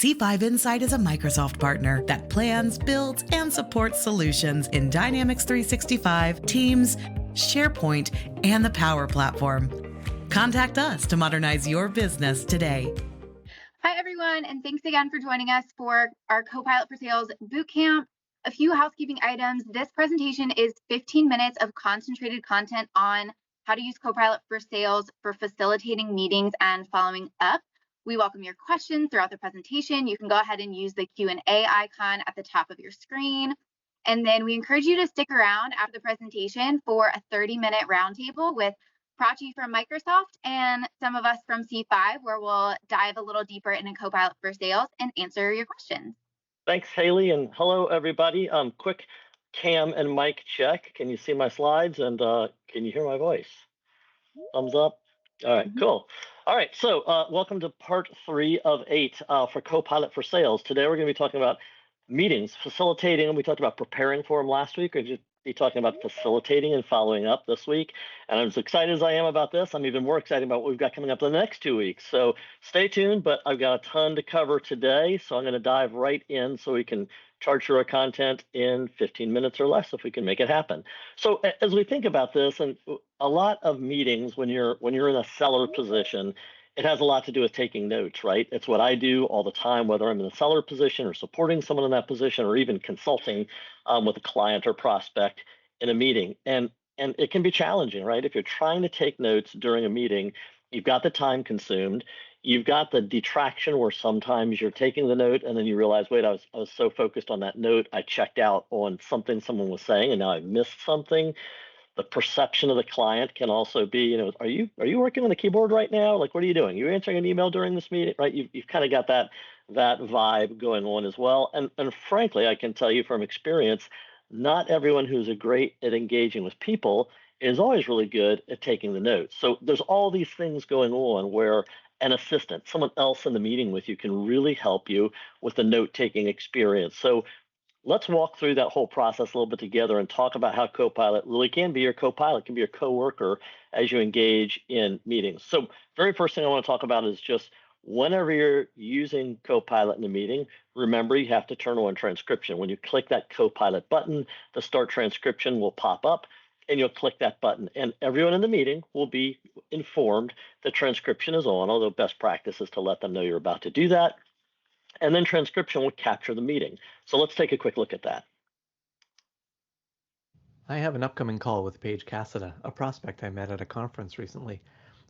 C5 Insight is a Microsoft partner that plans, builds, and supports solutions in Dynamics 365, Teams, SharePoint, and the Power Platform. Contact us to modernize your business today. Hi, everyone, and thanks again for joining us for our Copilot for Sales Bootcamp. A few housekeeping items. This presentation is 15 minutes of concentrated content on how to use Copilot for Sales for facilitating meetings and following up. We welcome your questions throughout the presentation. You can go ahead and use the Q&A icon at the top of your screen. And then we encourage you to stick around after the presentation for a 30-minute roundtable with Prachi from Microsoft and some of us from C5, where we'll dive a little deeper into Copilot for Sales and answer your questions. Thanks, Haley, and hello, everybody. Quick cam and mic check. Can you see my slides, and can you hear my voice? Thumbs up. All right, cool. All right, so welcome to part 3 of 8 for Copilot for Sales. Today we're going to be talking about meetings, facilitating, and we talked about preparing for them last week. We're going to be talking about facilitating and following up this week. And I'm as excited as I am about this, I'm even more excited about what we've got coming up in the next 2 weeks. So stay tuned, but I've got a ton to cover today. So I'm going to dive right in so we can charge through our content in 15 minutes or less if we can make it happen. So as we think about this, and a lot of meetings when you're in a seller position, it has a lot to do with taking notes, right? It's what I do all the time, whether I'm in a seller position or supporting someone in that position or even consulting with a client or prospect in a meeting. And it can be challenging, right? If you're trying to take notes during a meeting, you've got the time consumed. You've got the detraction where sometimes you're taking the note and then you realize, wait, I was so focused on that note, I checked out on something someone was saying and now I missed something. The perception of the client can also be, are you working on the keyboard right now? Like, what are you doing? You're answering an email during this meeting, right? You've kind of got that vibe going on as well. And frankly, I can tell you from experience, not everyone who's great at engaging with people is always really good at taking the notes. So there's all these things going on where an assistant, someone else in the meeting with you, can really help you with the note-taking experience. So let's walk through that whole process a little bit together and talk about how Copilot really can be your Copilot, can be your coworker as you engage in meetings. So very first thing I want to talk about is just whenever you're using Copilot in a meeting, remember you have to turn on transcription. When you click that Copilot button, the start transcription will pop up and you'll click that button. And everyone in the meeting will be informed that transcription is on, although best practice is to let them know you're about to do that. And then transcription will capture the meeting. So let's take a quick look at that. I have an upcoming call with Paige Cassida, a prospect I met at a conference recently.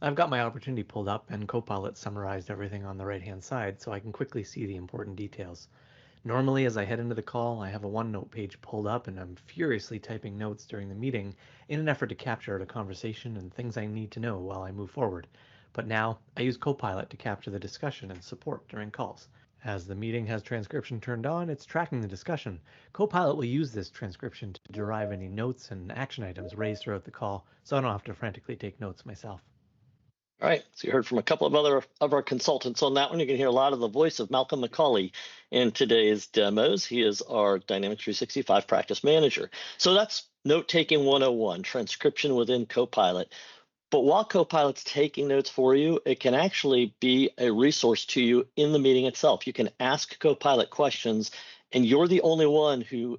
I've got my opportunity pulled up and Copilot summarized everything on the right-hand side so I can quickly see the important details. Normally, as I head into the call, I have a OneNote page pulled up and I'm furiously typing notes during the meeting in an effort to capture the conversation and things I need to know while I move forward. But now, I use Copilot to capture the discussion and support during calls. As the meeting has transcription turned on, it's tracking the discussion. Copilot will use this transcription to derive any notes and action items raised throughout the call, so I don't have to frantically take notes myself. All right, so you heard from a couple of our consultants on that one. You can hear a lot of the voice of Malcolm McCauley in today's demos. He is our Dynamics 365 practice manager. So that's note-taking 101, transcription within Copilot. But while Copilot's taking notes for you, it can actually be a resource to you in the meeting itself. You can ask Copilot questions, and you're the only one who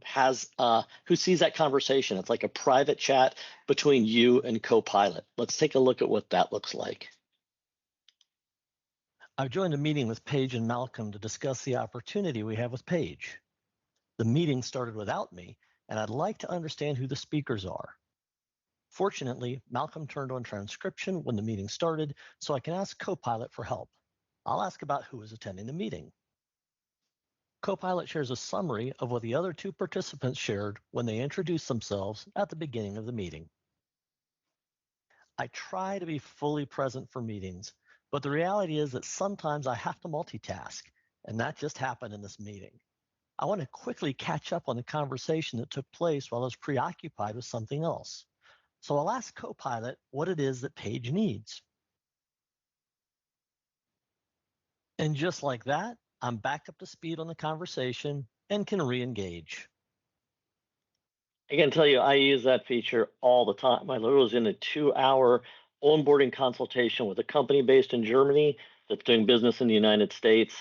sees that conversation. It's like a private chat between you and Copilot. Let's take a look at what that looks like. I've joined a meeting with Paige and Malcolm to discuss the opportunity we have with Paige. The meeting started without me, and I'd like to understand who the speakers are. Fortunately, Malcolm turned on transcription when the meeting started, so I can ask Copilot for help. I'll ask about who is attending the meeting. Copilot shares a summary of what the other 2 participants shared when they introduced themselves at the beginning of the meeting. I try to be fully present for meetings, but the reality is that sometimes I have to multitask, and that just happened in this meeting. I want to quickly catch up on the conversation that took place while I was preoccupied with something else. So I'll ask Copilot what it is that Paige needs. And just like that, I'm back up to speed on the conversation and can re-engage. I can tell you, I use that feature all the time. I literally was in a 2-hour onboarding consultation with a company based in Germany that's doing business in the United States.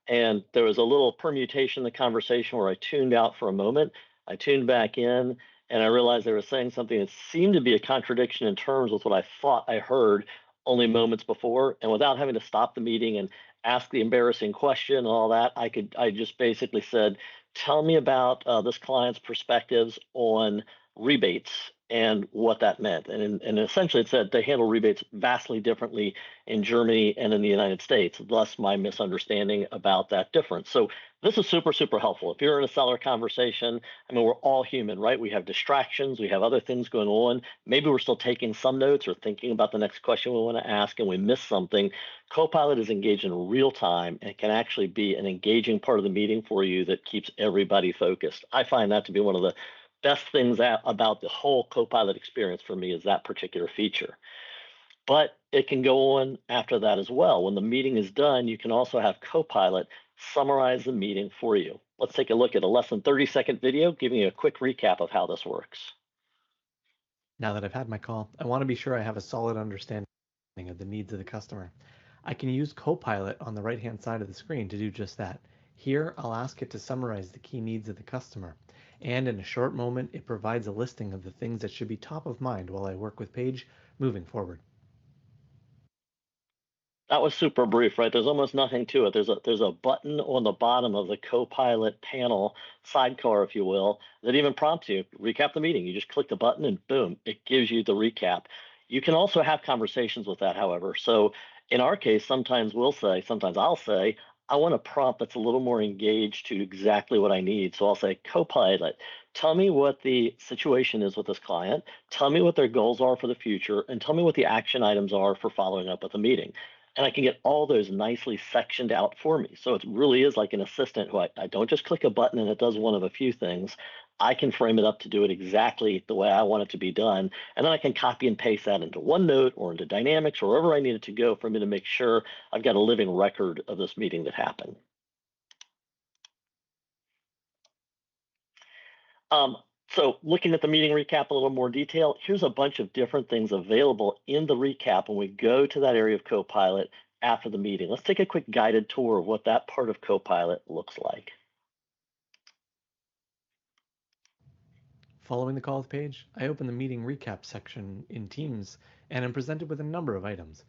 and there was a little permutation in the conversation where I tuned out for a moment. I tuned back in, and I realized they were saying something that seemed to be a contradiction in terms with what I thought I heard only moments before. And without having to stop the meeting and ask the embarrassing question and all that, I just basically said, "Tell me about this client's perspectives on rebates and what that meant." And essentially, it said they handle rebates vastly differently in Germany and in the United States, thus my misunderstanding about that difference. So this is super, super helpful. If you're in a seller conversation, I mean, we're all human, right? We have distractions, we have other things going on. Maybe we're still taking some notes or thinking about the next question we want to ask and we miss something. Copilot is engaged in real time and can actually be an engaging part of the meeting for you that keeps everybody focused. I find that to be one of the best things about the whole Copilot experience for me is that particular feature. But it can go on after that as well. When the meeting is done, you can also have Copilot summarize the meeting for you. Let's take a look at a less than 30-second video giving you a quick recap of how this works. Now that I've had my call, I want to be sure I have a solid understanding of the needs of the customer. I can use Copilot on the right-hand side of the screen to do just that. Here, I'll ask it to summarize the key needs of the customer. And in a short moment, it provides a listing of the things that should be top of mind while I work with Paige moving forward. That was super brief, right? There's almost nothing to it. There's a button on the bottom of the Copilot panel, sidecar, if you will, that even prompts you, recap the meeting. You just click the button and boom, it gives you the recap. You can also have conversations with that, however. So in our case, sometimes I'll say, I want a prompt that's a little more engaged to exactly what I need. So I'll say, Copilot, tell me what the situation is with this client, tell me what their goals are for the future, and tell me what the action items are for following up with the meeting. And I can get all those nicely sectioned out for me. So it really is like an assistant who I don't just click a button and it does one of a few things. I can frame it up to do it exactly the way I want it to be done. And then I can copy and paste that into OneNote or into Dynamics or wherever I need it to go for me to make sure I've got a living record of this meeting that happened. So looking at the meeting recap a little more detail, here's a bunch of different things available in the recap when we go to that area of Copilot after the meeting. Let's take a quick guided tour of what that part of Copilot looks like. Following the call with Paige, I open the meeting recap section in Teams and am presented with a number of items.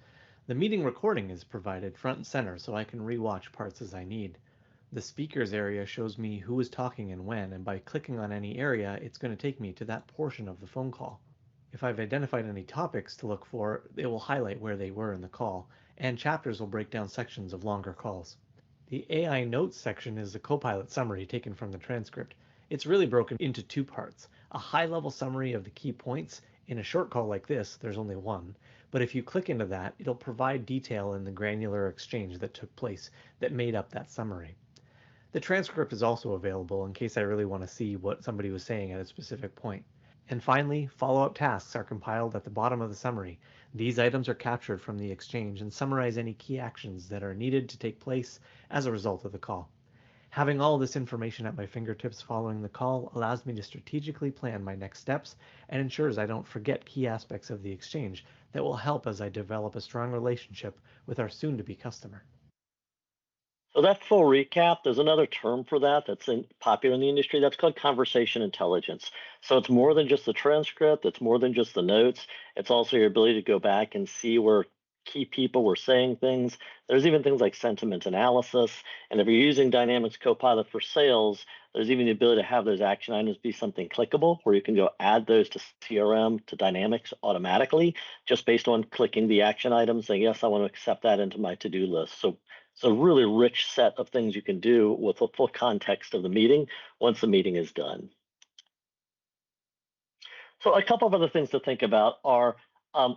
The meeting recording is provided front and center so I can rewatch parts as I need. The speakers area shows me who is talking and when, and by clicking on any area, it's going to take me to that portion of the phone call. If I've identified any topics to look for, it will highlight where they were in the call, and chapters will break down sections of longer calls. The AI Notes section is a Copilot summary taken from the transcript. It's really broken into two parts. A high-level summary of the key points. In a short call like this, there's only one, but if you click into that, it'll provide detail in the granular exchange that took place that made up that summary. The transcript is also available in case I really want to see what somebody was saying at a specific point. And finally, follow-up tasks are compiled at the bottom of the summary. These items are captured from the exchange and summarize any key actions that are needed to take place as a result of the call. Having all this information at my fingertips following the call allows me to strategically plan my next steps and ensures I don't forget key aspects of the exchange that will help as I develop a strong relationship with our soon-to-be customer. So that full recap, there's another term for that that's popular in the industry. That's called conversation intelligence. So it's more than just the transcript. It's more than just the notes. It's also your ability to go back and see where key people were saying things. There's even things like sentiment analysis. And if you're using Dynamics Copilot for sales, there's even the ability to have those action items be something clickable where you can go add those to CRM, to Dynamics automatically, just based on clicking the action items, saying, yes, I want to accept that into my to-do list. So it's a really rich set of things you can do with the full context of the meeting once the meeting is done. So a couple of other things to think about are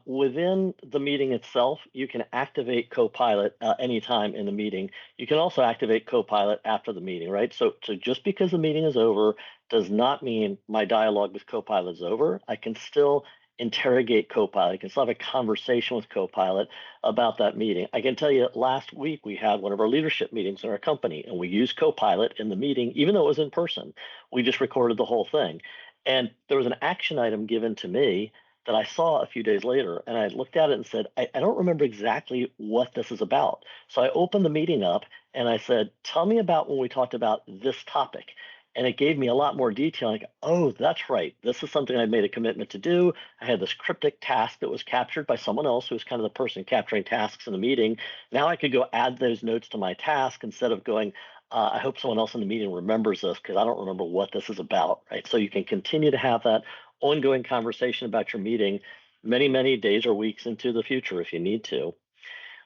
within the meeting itself, you can activate Copilot anytime in the meeting. You can also activate Copilot after the meeting, right? So just because the meeting is over does not mean my dialogue with Copilot is over. I can still interrogate Copilot. I can still have a conversation with Copilot about that meeting. I can tell you last week we had one of our leadership meetings in our company and we used Copilot in the meeting, even though it was in person. We just recorded the whole thing. And there was an action item given to me that I saw a few days later. And I looked at it and said, I don't remember exactly what this is about. So I opened the meeting up and I said, tell me about when we talked about this topic. And it gave me a lot more detail. Like, oh, that's right. This is something I made a commitment to do. I had this cryptic task that was captured by someone else who was kind of the person capturing tasks in the meeting. Now I could go add those notes to my task instead of going, I hope someone else in the meeting remembers this because I don't remember what this is about, right? So you can continue to have that ongoing conversation about your meeting many, many days or weeks into the future if you need to.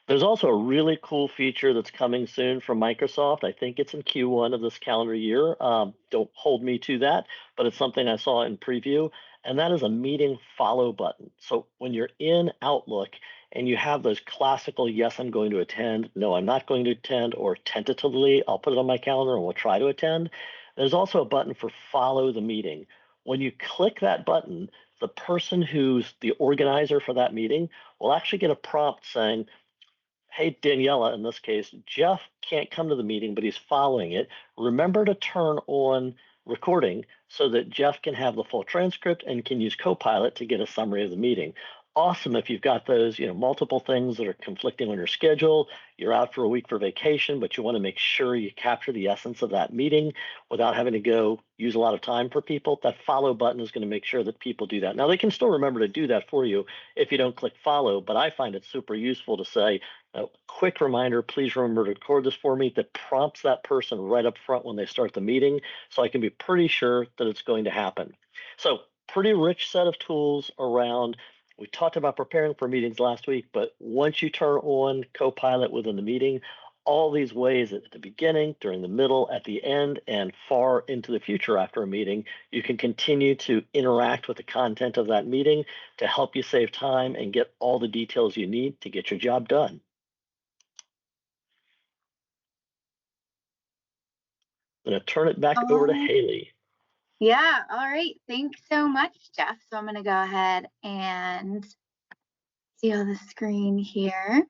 There's also a really cool feature that's coming soon from Microsoft. I think it's in Q1 of this calendar year. Don't hold me to that, but it's something I saw in preview, and that is a meeting follow button. So when you're in Outlook and you have those classical, yes, I'm going to attend, no, I'm not going to attend, or tentatively, I'll put it on my calendar and we'll try to attend, there's also a button for follow the meeting. When you click that button, the person who's the organizer for that meeting will actually get a prompt saying, hey, Daniela, in this case, Jeff can't come to the meeting, but he's following it. Remember to turn on recording so that Jeff can have the full transcript and can use Copilot to get a summary of the meeting. Awesome if you've got those, multiple things that are conflicting on your schedule. You're out for a week for vacation, but you want to make sure you capture the essence of that meeting without having to go use a lot of time for people. That follow button is going to make sure that people do that. Now, they can still remember to do that for you if you don't click follow, but I find it super useful to say, a quick reminder, please remember to record this for me, that prompts that person right up front when they start the meeting so I can be pretty sure that it's going to happen. So pretty rich set of tools around. We talked about preparing for meetings last week, but once you turn on Copilot within the meeting, all these ways at the beginning, during the middle, at the end, and far into the future after a meeting, you can continue to interact with the content of that meeting to help you save time and get all the details you need to get your job done. I'm going to turn it back over to Haley. Yeah, all right. Thanks so much, Jeff. So I'm going to go ahead and see on the screen here.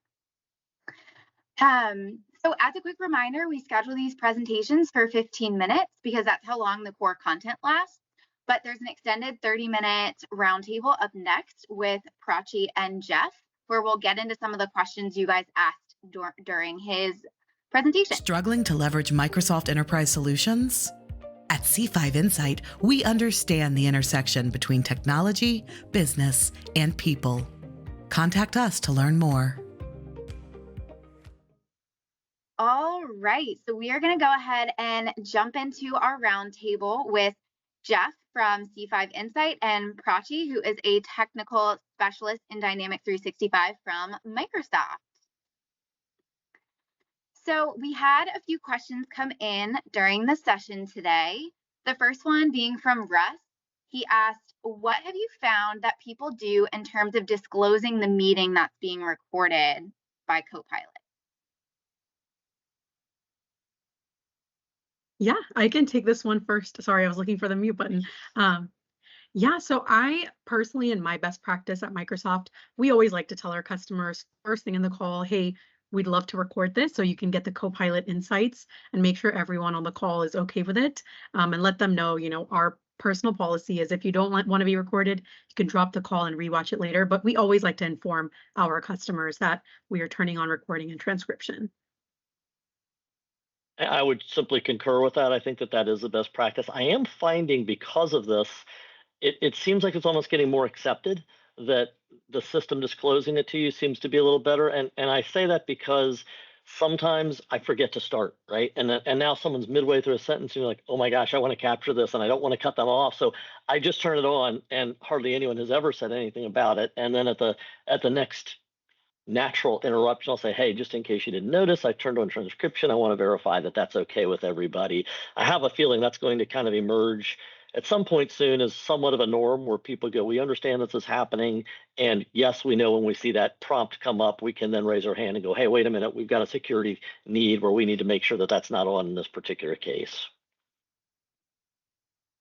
So as a quick reminder, we schedule these presentations for 15 minutes because that's how long the core content lasts. But there's an extended 30-minute roundtable up next with Prachi and Jeff, where we'll get into some of the questions you guys asked during his presentation. Struggling to leverage Microsoft Enterprise solutions? At C5 Insight, we understand the intersection between technology, business, and people. Contact us to learn more. All right, so we are going to go ahead and jump into our roundtable with Jeff from C5 Insight and Prachi, who is a technical specialist in Dynamics 365 from Microsoft. So we had a few questions come in during the session today. The first one being from Russ. He asked, what have you found that people do in terms of disclosing the meeting that's being recorded by Copilot? Yeah, I can take this one first. Sorry, I was looking for the mute button. Yeah, so I personally, in my best practice at Microsoft, we always like to tell our customers first thing in the call, hey, we'd love to record this so you can get the Copilot insights and make sure everyone on the call is okay with it, and let them know, our personal policy is if you don't want to be recorded, you can drop the call and rewatch it later. But we always like to inform our customers that we are turning on recording and transcription. I would simply concur with that. I think that is the best practice. I am finding because of this, it seems like it's almost getting more accepted that the system disclosing it to you seems to be a little better. And I say that because sometimes I forget to start, right? And now someone's midway through a sentence and you're like, oh my gosh, I want to capture this and I don't want to cut them off. So I just turn it on and hardly anyone has ever said anything about it. And then at the next natural interruption, I'll say, hey, just in case you didn't notice, I turned on transcription. I want to verify that that's okay with everybody. I have a feeling that's going to kind of emerge at some point soon as somewhat of a norm where people go, we understand this is happening. And yes, we know when we see that prompt come up, we can then raise our hand and go, hey, wait a minute, we've got a security need where we need to make sure that that's not on in this particular case.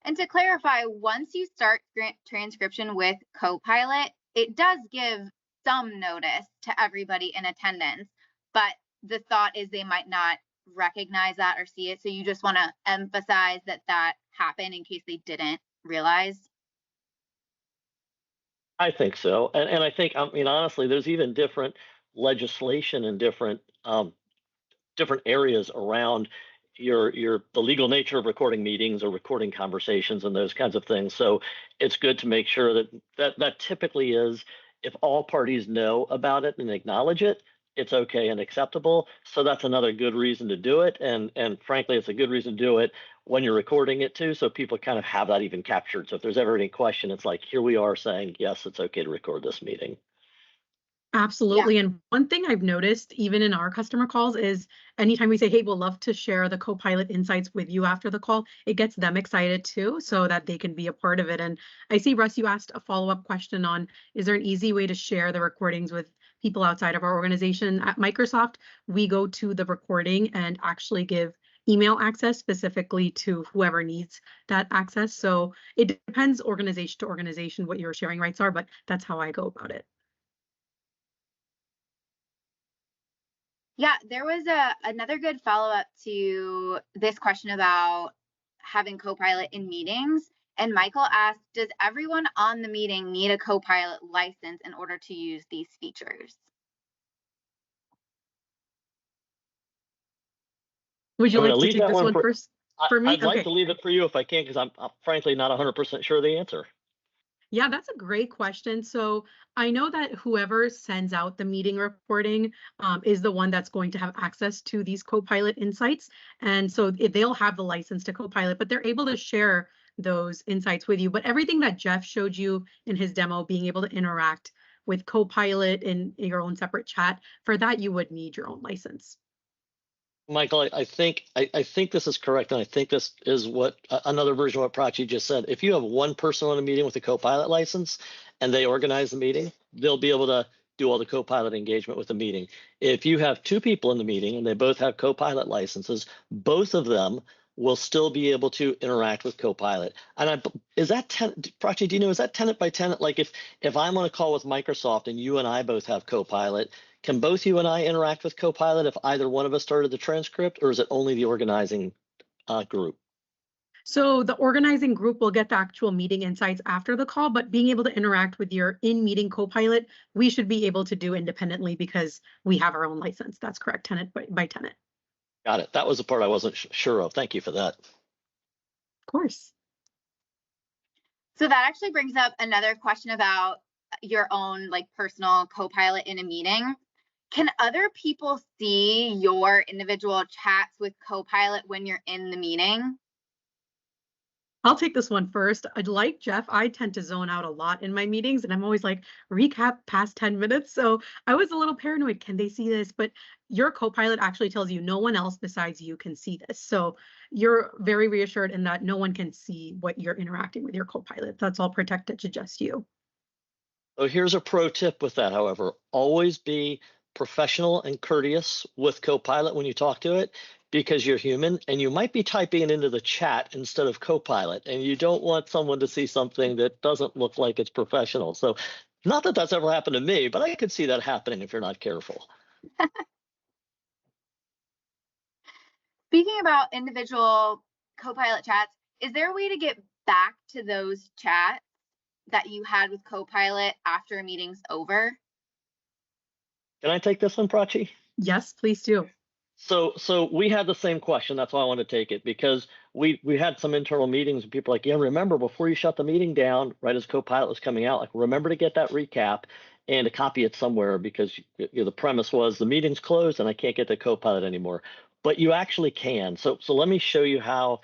And to clarify, once you start transcription with Copilot, it does give some notice to everybody in attendance, but the thought is they might not recognize that or see it. So you just want to emphasize that happened in case they didn't realize. I think so. And I think, I mean, honestly, there's even different legislation and different areas around the legal nature of recording meetings or recording conversations and those kinds of things. So it's good to make sure that typically is, if all parties know about it and acknowledge it, it's okay and acceptable. So that's another good reason to do it. And frankly, it's a good reason to do it when you're recording it too, so people kind of have that even captured. So if there's ever any question, it's like, here we are saying, yes, it's okay to record this meeting. Yeah. Absolutely. And one thing I've noticed, even in our customer calls, is anytime we say, hey, we'll love to share the Copilot insights with you after the call, it gets them excited too, so that they can be a part of it. And I see, Russ, you asked a follow-up question on, is there an easy way to share the recordings with people outside of our organization? At Microsoft, we go to the recording and actually give email access specifically to whoever needs that access. So it depends organization to organization what your sharing rights are, but that's how I go about it. Yeah, there was another good follow-up to this question about having Copilot in meetings. And Michael asked, does everyone on the meeting need a Copilot license in order to use these features? Would you I'm going to like to leave take that this one one for. first for me? I'd like Okay. to leave it for you if I can, because I'm frankly not 100% sure of the answer. Yeah, that's a great question. So I know that whoever sends out the meeting recording is the one that's going to have access to these Copilot insights. And so they'll have the license to Copilot, but they're able to share those insights with you. But everything that Jeff showed you in his demo, being able to interact with Copilot in your own separate chat, for that, you would need your own license. Michael, I think this is correct, and I think this is what another version of what Prachi just said. If you have one person on a meeting with a Copilot license and they organize the meeting, they'll be able to do all the Copilot engagement with the meeting. If you have two people in the meeting and they both have Copilot licenses, both of them will still be able to interact with Copilot. And is that Prachi? Do you know, is that tenant by tenant? Like if I'm on a call with Microsoft and you and I both have Copilot, can both you and I interact with Copilot if either one of us started the transcript, or is it only the organizing group? So the organizing group will get the actual meeting insights after the call, but being able to interact with your in-meeting Copilot, we should be able to do independently because we have our own license. That's correct, tenant by tenant. Got it. That was the part I wasn't sure of. Thank you for that. Of course. So that actually brings up another question about your own like personal Copilot in a meeting. Can other people see your individual chats with Copilot when you're in the meeting? I'll take this one first. I'd like Jeff. I tend to zone out a lot in my meetings, and I'm always like, recap past 10 minutes. So I was a little paranoid. Can they see this? But your Copilot actually tells you no one else besides you can see this. So you're very reassured in that no one can see what you're interacting with your Copilot. That's all protected to just you. So here's a pro tip with that, however. Always be professional and courteous with Copilot when you talk to it, because you're human and you might be typing it into the chat instead of Copilot, and you don't want someone to see something that doesn't look like it's professional. So not that that's ever happened to me, but I could see that happening if you're not careful. Speaking about individual Copilot chats, is there a way to get back to those chats that you had with Copilot after a meeting's over? Can I take this one, Prachi? Yes, please do. So we had the same question. That's why I wanted to take it, because we had some internal meetings and people were like, yeah, remember before you shut the meeting down, right as Copilot was coming out, like remember to get that recap and to copy it somewhere, because the premise was the meeting's closed and I can't get the Copilot anymore. But you actually can. So let me show you how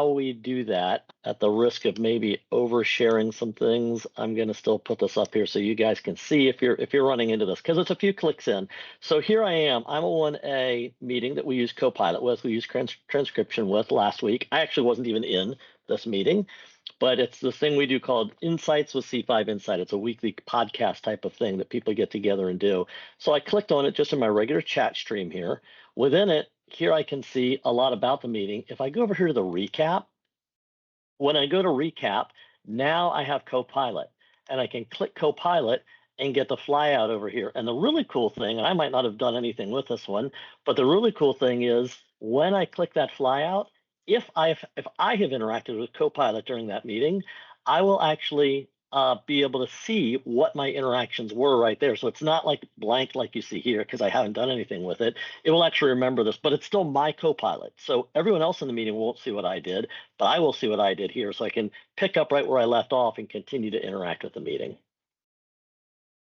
we do that at the risk of maybe oversharing some things. I'm going to still put this up here so you guys can see if you're running into this, because it's a few clicks in. So here I am. I'm on a meeting that we use Copilot with. We used transcription with last week. I actually wasn't even in this meeting, but it's this thing we do called Insights with C5 Insight. It's a weekly podcast type of thing that people get together and do. So I clicked on it just in my regular chat stream here. Within it, here I can see a lot about the meeting. If I go over here to the recap, when I go to recap, now I have Copilot, and I can click Copilot and get the flyout over here. And the really cool thing, and I might not have done anything with this one, but the really cool thing is when I click that flyout, if I have interacted with Copilot during that meeting, I will actually be able to see what my interactions were right there. So it's not like blank like you see here because I haven't done anything with it. It will actually remember this, but it's still my Copilot. So everyone else in the meeting won't see what I did, but I will see what I did here. So I can pick up right where I left off and continue to interact with the meeting.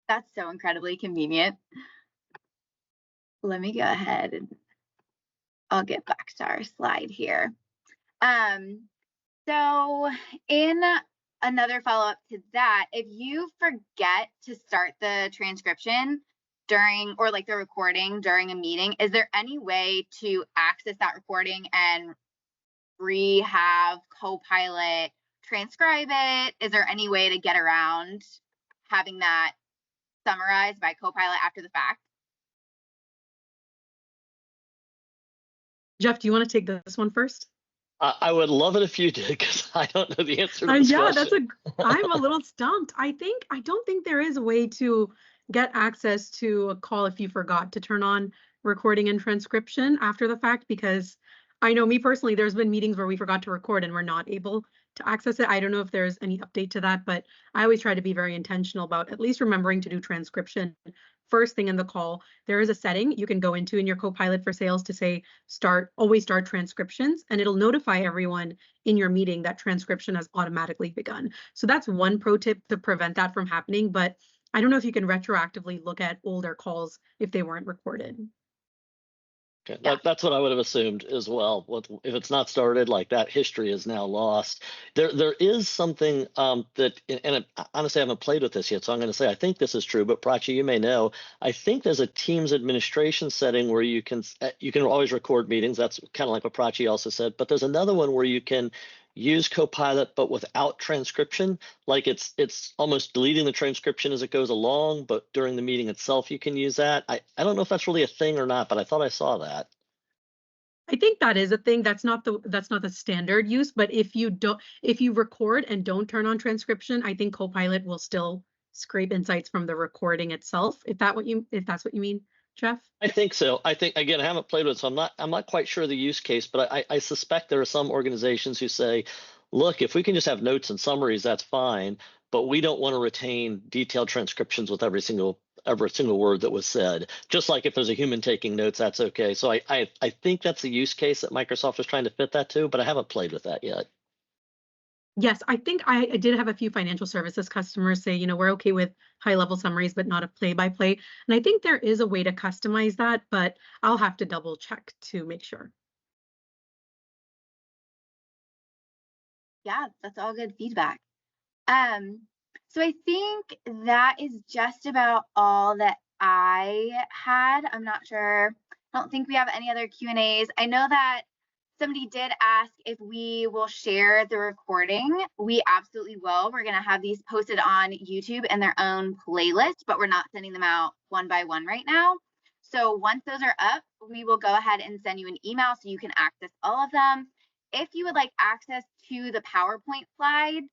That's so incredibly convenient. Let me go ahead and I'll get back to our slide here. So in another follow-up to that, if you forget to start the transcription during, or like the recording during a meeting, is there any way to access that recording and have Copilot transcribe it? Is there any way to get around having that summarized by Copilot after the fact? Jeff, do you want to take this one first? I would love it if you did, because I don't know the answer to this Yeah, question. I'm a little stumped. I don't think there is a way to get access to a call if you forgot to turn on recording and transcription after the fact, because I know me personally, there's been meetings where we forgot to record and we're not able to access it. I don't know if there's any update to that, but I always try to be very intentional about at least remembering to do transcription first thing in the call. There is a setting you can go into in your Copilot for Sales to say always start transcriptions, and it'll notify everyone in your meeting that transcription has automatically begun. So that's one pro tip to prevent that from happening, but I don't know if you can retroactively look at older calls if they weren't recorded. Okay, that's what I would have assumed as well. If it's not started, like that history is now lost. There is something that, and honestly, I haven't played with this yet, so I'm going to say I think this is true. But Prachi, you may know. I think there's a Teams administration setting where you can always record meetings. That's kind of like what Prachi also said. But there's another one where you can use Copilot, but without transcription. Like it's almost deleting the transcription as it goes along, but during the meeting itself, you can use that. I don't know if that's really a thing or not, but I thought I saw that. I think that is a thing. That's not the standard use, but if you record and don't turn on transcription, I think Copilot will still scrape insights from the recording itself. If that's what you mean, Jeff? I think so. I think, again, I haven't played with it, so I'm not quite sure the use case, but I suspect there are some organizations who say, look, if we can just have notes and summaries, that's fine, but we don't want to retain detailed transcriptions with every single word that was said. Just like if there's a human taking notes, that's okay. So I think that's the use case that Microsoft was trying to fit that to, but I haven't played with that yet. Yes, I think I did have a few financial services customers say, we're okay with high-level summaries, but not a play-by-play. And I think there is a way to customize that, but I'll have to double check to make sure. Yeah, that's all good feedback. So I think that is just about all that I had. I'm not sure. I don't think we have any other Q&As. I know that somebody did ask if we will share the recording. We absolutely will. We're going to have these posted on YouTube in their own playlist, but we're not sending them out one by one right now. So once those are up, we will go ahead and send you an email so you can access all of them. If you would like access to the PowerPoint slide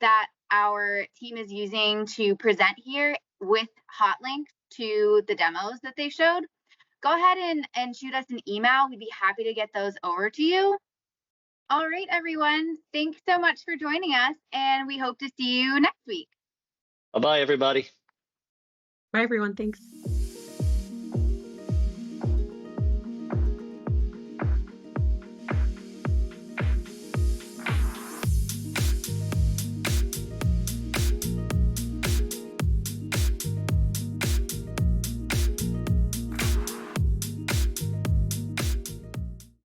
that our team is using to present here with hot links to the demos that they showed, go ahead and shoot us an email. We'd be happy to get those over to you. All right, everyone. Thanks so much for joining us, and we hope to see you next week. Bye-bye, everybody. Bye, everyone. Thanks.